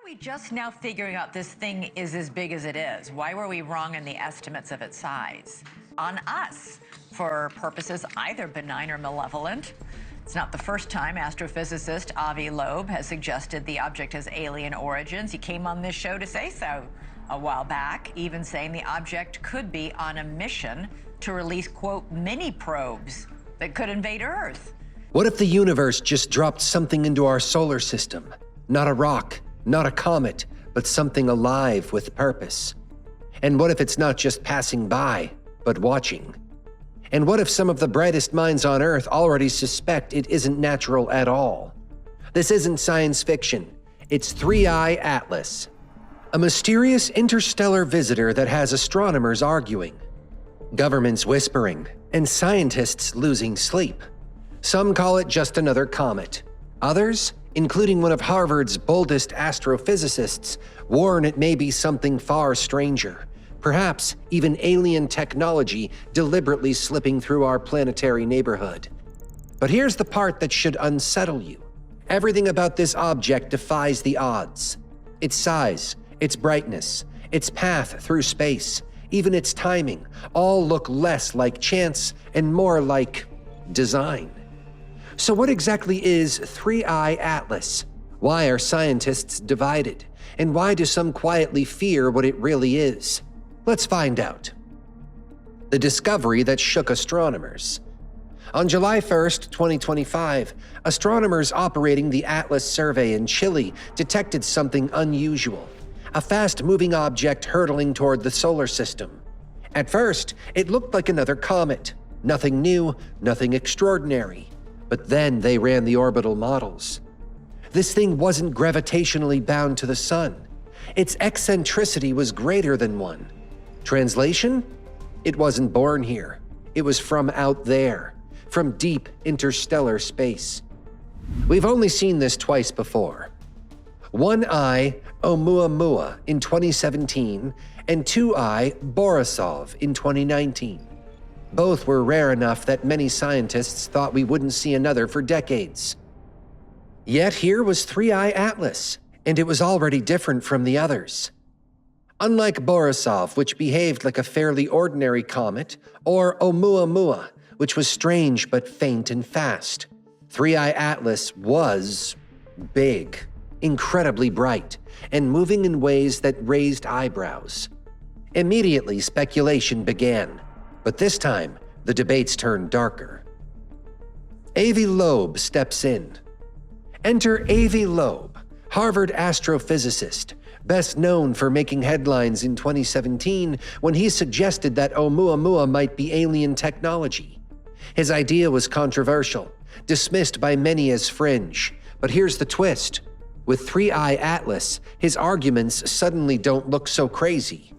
we just now figuring out this thing is as big as it is? Why were we wrong in the estimates of its size? On us, for purposes either benign or malevolent. It's not the first time astrophysicist Avi Loeb has suggested the object has alien origins. He came on this show to say so a while back, even saying the object could be on a mission to release, quote, mini probes that could invade Earth. What if the universe just dropped something into our solar system? Not a rock, not a comet, but something alive with purpose. And what if it's not just passing by, but watching? And what if some of the brightest minds on Earth already suspect it isn't natural at all? This isn't science fiction. It's 3I Atlas, a mysterious interstellar visitor that has astronomers arguing, governments whispering, and scientists losing sleep. Some call it just another comet. Others, including one of Harvard's boldest astrophysicists, warn it may be something far stranger. Perhaps even alien technology deliberately slipping through our planetary neighborhood. But here's the part that should unsettle you. Everything about this object defies the odds. Its size, its brightness, its path through space, even its timing, all look less like chance and more like design. So what exactly is 3I Atlas? Why are scientists divided? And why do some quietly fear what it really is? Let's find out. The discovery that shook astronomers. On July 1st, 2025, astronomers operating the Atlas survey in Chile detected something unusual, a fast-moving object hurtling toward the solar system. At first, it looked like another comet. Nothing new, nothing extraordinary. But then they ran the orbital models. This thing wasn't gravitationally bound to the sun. Its eccentricity was greater than 1. Translation? It wasn't born here. It was from out there, from deep interstellar space. We've only seen this twice before. 1I Oumuamua in 2017 and 2I Borisov in 2019. Both were rare enough that many scientists thought we wouldn't see another for decades. Yet here was 3I Atlas, and it was already different from the others. Unlike Borisov, which behaved like a fairly ordinary comet, or Oumuamua, which was strange but faint and fast, 3I Atlas was big, incredibly bright, and moving in ways that raised eyebrows. Immediately, speculation began, but this time, the debates turned darker. Avi Loeb steps in. Enter Avi Loeb, Harvard astrophysicist, best known for making headlines in 2017 when he suggested that Oumuamua might be alien technology. His idea was controversial, dismissed by many as fringe, but here's the twist. With 3I Atlas, his arguments suddenly don't look so crazy.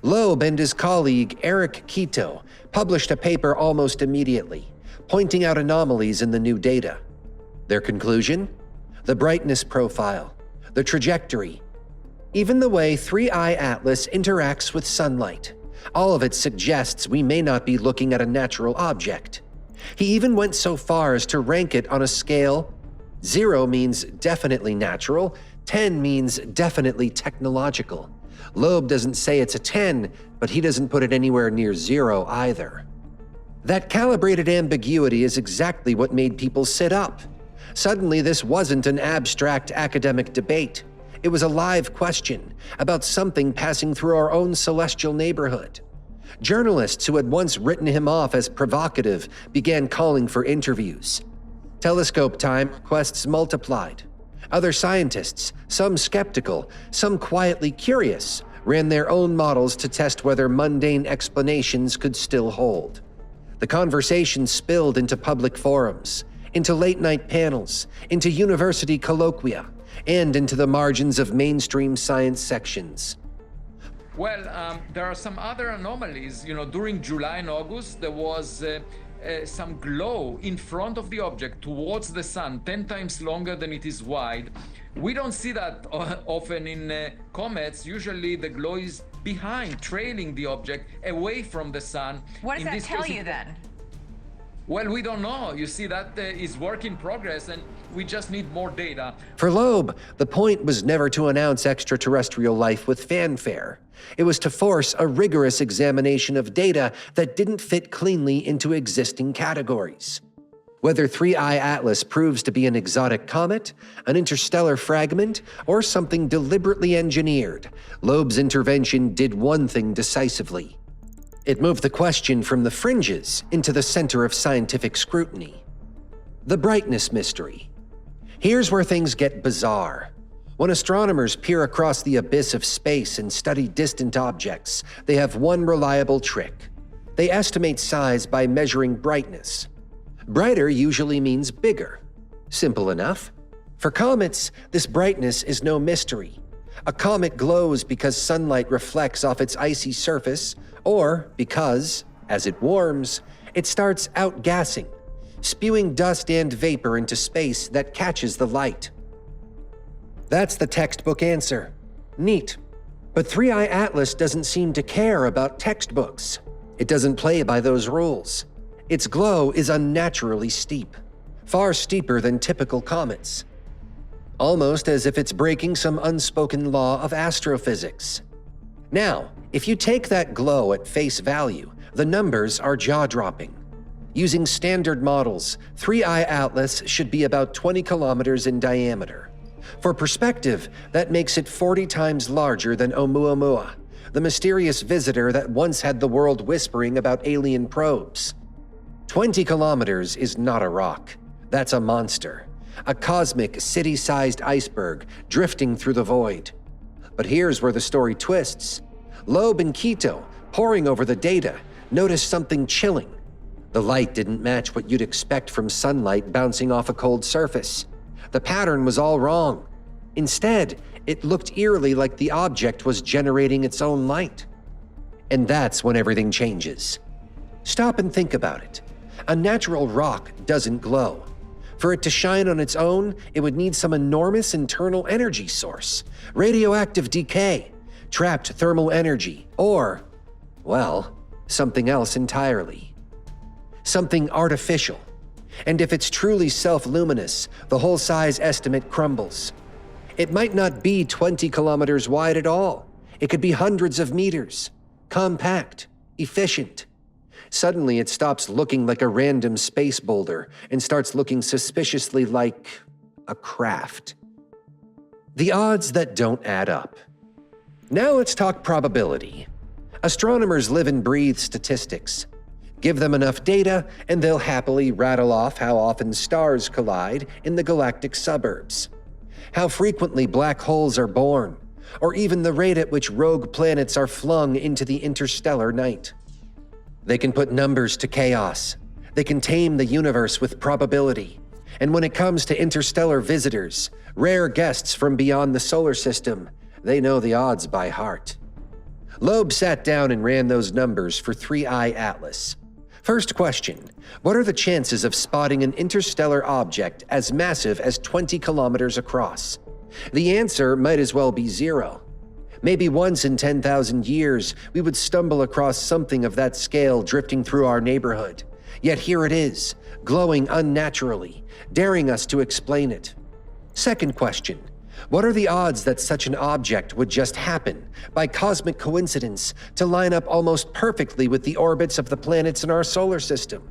Loeb and his colleague Eric Quito published a paper almost immediately, pointing out anomalies in the new data. Their conclusion? The brightness profile, the trajectory, even the way 3I Atlas interacts with sunlight. All of it suggests we may not be looking at a natural object. He even went so far as to rank it on a scale. 0 means definitely natural, 10 means definitely technological. Loeb doesn't say it's a 10, but he doesn't put it anywhere near 0 either. That calibrated ambiguity is exactly what made people sit up. Suddenly, this wasn't an abstract academic debate. It was a live question about something passing through our own celestial neighborhood. Journalists who had once written him off as provocative began calling for interviews. Telescope time requests multiplied. Other scientists, some skeptical, some quietly curious, ran their own models to test whether mundane explanations could still hold. The conversation spilled into public forums, into late-night panels, into university colloquia, and into the margins of mainstream science sections. Well, there are some other anomalies. During July and August, there was some glow in front of the object towards the sun, 10 times longer than it is wide. We don't see that often in comets. Usually the glow is behind, trailing the object away from the sun. What does that tell you then? Well, we don't know. You see, that is work in progress, and We just need more data. For Loeb, the point was never to announce extraterrestrial life with fanfare. It was to force a rigorous examination of data that didn't fit cleanly into existing categories. Whether 3I Atlas proves to be an exotic comet, an interstellar fragment, or something deliberately engineered, Loeb's intervention did one thing decisively. It moved the question from the fringes into the center of scientific scrutiny. The brightness mystery. Here's where things get bizarre. When astronomers peer across the abyss of space and study distant objects, they have one reliable trick. They estimate size by measuring brightness. Brighter usually means bigger. Simple enough. For comets, this brightness is no mystery. A comet glows because sunlight reflects off its icy surface, or because, as it warms, it starts outgassing, spewing dust and vapor into space that catches the light. That's the textbook answer. Neat. But 3I Atlas doesn't seem to care about textbooks. It doesn't play by those rules. Its glow is unnaturally steep, far steeper than typical comets. Almost as if it's breaking some unspoken law of astrophysics. Now, if you take that glow at face value, the numbers are jaw-dropping. Using standard models, 3I Atlas should be about 20 kilometers in diameter. For perspective, that makes it 40 times larger than Oumuamua, the mysterious visitor that once had the world whispering about alien probes. 20 kilometers is not a rock. That's a monster. A cosmic, city-sized iceberg drifting through the void. But here's where the story twists. Loeb and Quito, poring over the data, noticed something chilling. The light didn't match what you'd expect from sunlight bouncing off a cold surface. The pattern was all wrong. Instead, it looked eerily like the object was generating its own light. And that's when everything changes. Stop and think about it. A natural rock doesn't glow. For it to shine on its own, it would need some enormous internal energy source, radioactive decay, trapped thermal energy, or, well, something else entirely. Something artificial. And if it's truly self-luminous, the whole size estimate crumbles. It might not be 20 kilometers wide at all. It could be hundreds of meters. Compact, efficient. Suddenly, it stops looking like a random space boulder and starts looking suspiciously like a craft. The odds that don't add up. Now let's talk probability. Astronomers live and breathe statistics. Give them enough data, and they'll happily rattle off how often stars collide in the galactic suburbs, how frequently black holes are born, or even the rate at which rogue planets are flung into the interstellar night. They can put numbers to chaos. They can tame the universe with probability. And when it comes to interstellar visitors, rare guests from beyond the solar system, they know the odds by heart. Loeb sat down and ran those numbers for 3I Atlas. First question, what are the chances of spotting an interstellar object as massive as 20 kilometers across? The answer might as well be 0. Maybe once in 10,000 years, we would stumble across something of that scale drifting through our neighborhood. Yet here it is, glowing unnaturally, daring us to explain it. Second question, what are the odds that such an object would just happen, by cosmic coincidence, to line up almost perfectly with the orbits of the planets in our solar system?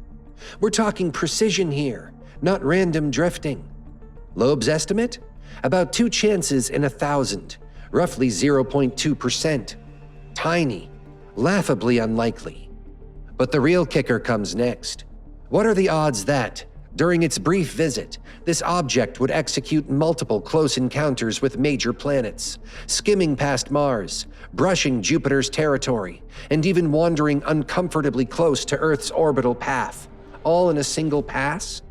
We're talking precision here, not random drifting. Loeb's estimate? About 2 chances in 1,000. Roughly 0.2%. Tiny, laughably unlikely. But the real kicker comes next. What are the odds that, during its brief visit, this object would execute multiple close encounters with major planets, skimming past Mars, brushing Jupiter's territory, and even wandering uncomfortably close to Earth's orbital path, all in a single pass?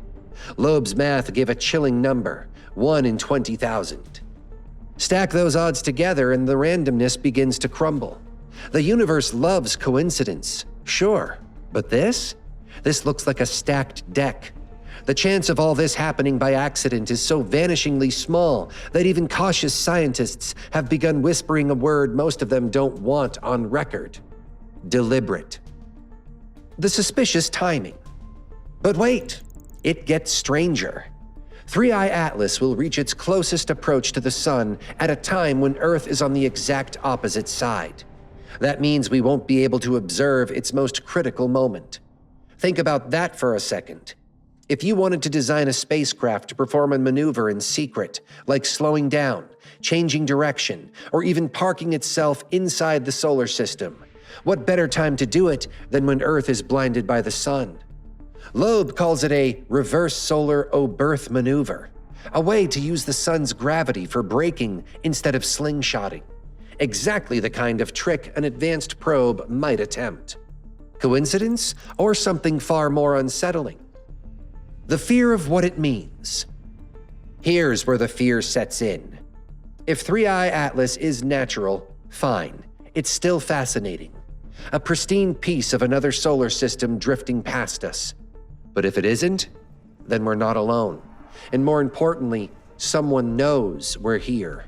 Loeb's math gave a chilling number, 1 in 20,000. Stack those odds together and the randomness begins to crumble. The universe loves coincidence, sure, but this? This looks like a stacked deck. The chance of all this happening by accident is so vanishingly small that even cautious scientists have begun whispering a word most of them don't want on record. Deliberate. The suspicious timing. But wait, it gets stranger. 3I Atlas will reach its closest approach to the Sun at a time when Earth is on the exact opposite side. That means we won't be able to observe its most critical moment. Think about that for a second. If you wanted to design a spacecraft to perform a maneuver in secret, like slowing down, changing direction, or even parking itself inside the solar system, what better time to do it than when Earth is blinded by the Sun? Loeb calls it a reverse solar O-berth maneuver, a way to use the Sun's gravity for braking instead of slingshotting. Exactly the kind of trick an advanced probe might attempt. Coincidence, or something far more unsettling? The fear of what it means. Here's where the fear sets in. If 3I Atlas is natural, fine. It's still fascinating. A pristine piece of another solar system drifting past us. But if it isn't, then we're not alone. And more importantly, someone knows we're here.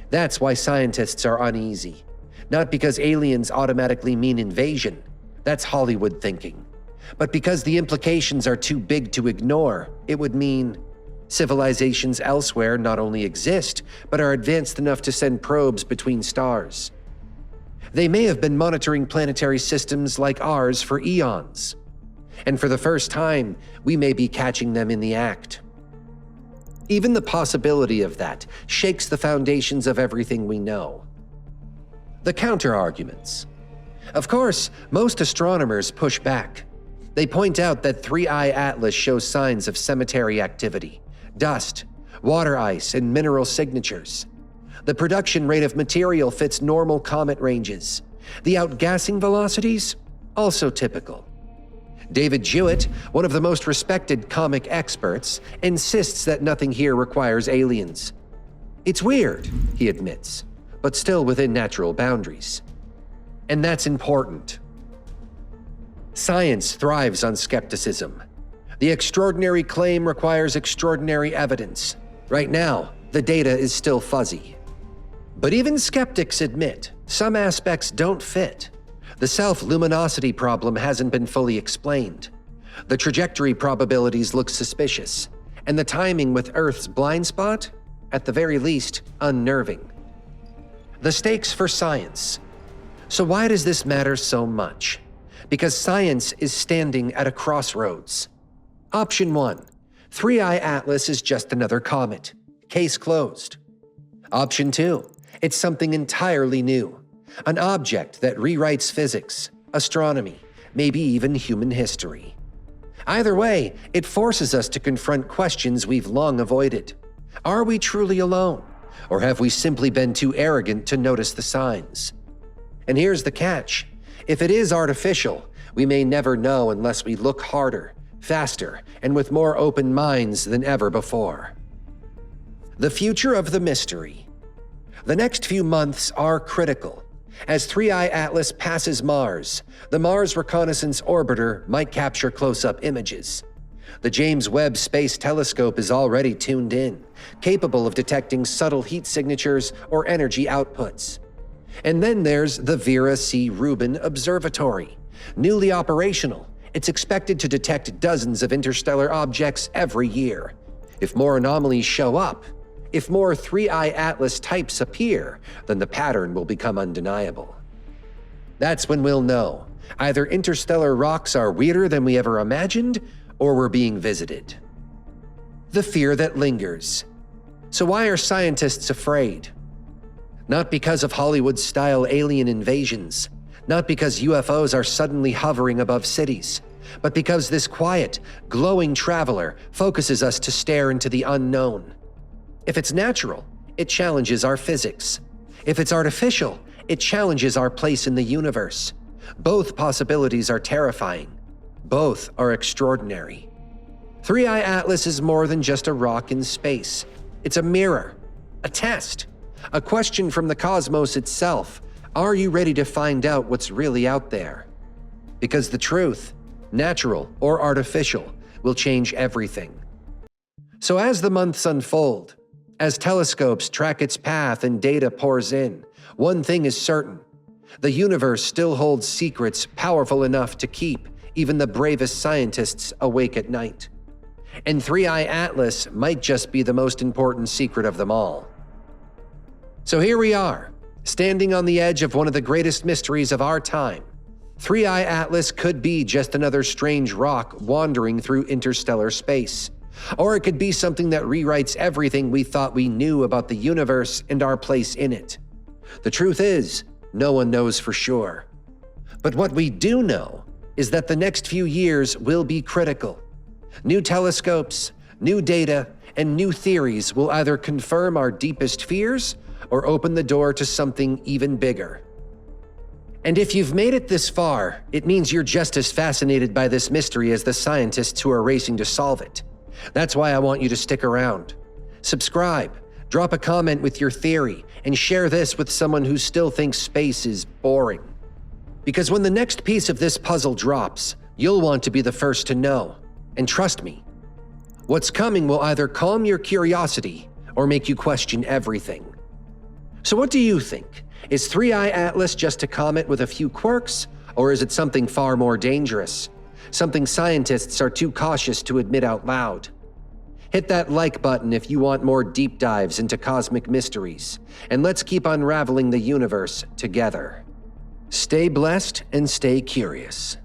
That's why scientists are uneasy. Not because aliens automatically mean invasion. That's Hollywood thinking. But because the implications are too big to ignore. It would mean civilizations elsewhere not only exist, but are advanced enough to send probes between stars. They may have been monitoring planetary systems like ours for eons. And for the first time, we may be catching them in the act. Even the possibility of that shakes the foundations of everything we know. The counter-arguments. Of course, most astronomers push back. They point out that 3I Atlas shows signs of cemetery activity, dust, water ice, and mineral signatures. The production rate of material fits normal comet ranges. The outgassing velocities? Also typical. David Jewett, one of the most respected comic experts, insists that nothing here requires aliens. It's weird, he admits, but still within natural boundaries. And that's important. Science thrives on skepticism. The extraordinary claim requires extraordinary evidence. Right now, the data is still fuzzy. But even skeptics admit some aspects don't fit. The self-luminosity problem hasn't been fully explained. The trajectory probabilities look suspicious, and the timing with Earth's blind spot, at the very least, unnerving. The stakes for science. So why does this matter so much? Because science is standing at a crossroads. Option 1, 3I Atlas is just another comet. Case closed. Option 2, it's something entirely new. An object that rewrites physics, astronomy, maybe even human history. Either way, it forces us to confront questions we've long avoided. Are we truly alone? Or have we simply been too arrogant to notice the signs? And here's the catch. If it is artificial, we may never know unless we look harder, faster, and with more open minds than ever before. The future of the mystery. The next few months are critical. As 3I Atlas passes Mars, the Mars Reconnaissance Orbiter might capture close-up images. The James Webb Space Telescope is already tuned in, capable of detecting subtle heat signatures or energy outputs. And then there's the Vera C. Rubin Observatory. Newly operational, it's expected to detect dozens of interstellar objects every year. If more anomalies show up, if more 3I Atlas types appear, then the pattern will become undeniable. That's when we'll know. Either interstellar rocks are weirder than we ever imagined, or we're being visited. The fear that lingers. So why are scientists afraid? Not because of Hollywood-style alien invasions, not because UFOs are suddenly hovering above cities, but because this quiet, glowing traveler focuses us to stare into the unknown. If it's natural, it challenges our physics. If it's artificial, it challenges our place in the universe. Both possibilities are terrifying. Both are extraordinary. 3I Atlas is more than just a rock in space. It's a mirror, a test, a question from the cosmos itself. Are you ready to find out what's really out there? Because the truth, natural or artificial, will change everything. So as the months unfold, as telescopes track its path and data pours in, one thing is certain. The universe still holds secrets powerful enough to keep even the bravest scientists awake at night. And 3I Atlas might just be the most important secret of them all. So here we are, standing on the edge of one of the greatest mysteries of our time. 3I Atlas could be just another strange rock wandering through interstellar space. Or it could be something that rewrites everything we thought we knew about the universe and our place in it. The truth is, no one knows for sure. But what we do know is that the next few years will be critical. New telescopes, new data, and new theories will either confirm our deepest fears or open the door to something even bigger. And if you've made it this far, it means you're just as fascinated by this mystery as the scientists who are racing to solve it. That's why I want you to stick around. Subscribe, drop a comment with your theory, and share this with someone who still thinks space is boring. Because when the next piece of this puzzle drops, you'll want to be the first to know. And trust me, what's coming will either calm your curiosity or make you question everything. So what do you think? Is 3I Atlas just a comet with a few quirks, or is it something far more dangerous? Something scientists are too cautious to admit out loud. Hit that like button if you want more deep dives into cosmic mysteries, and let's keep unraveling the universe together. Stay blessed and stay curious.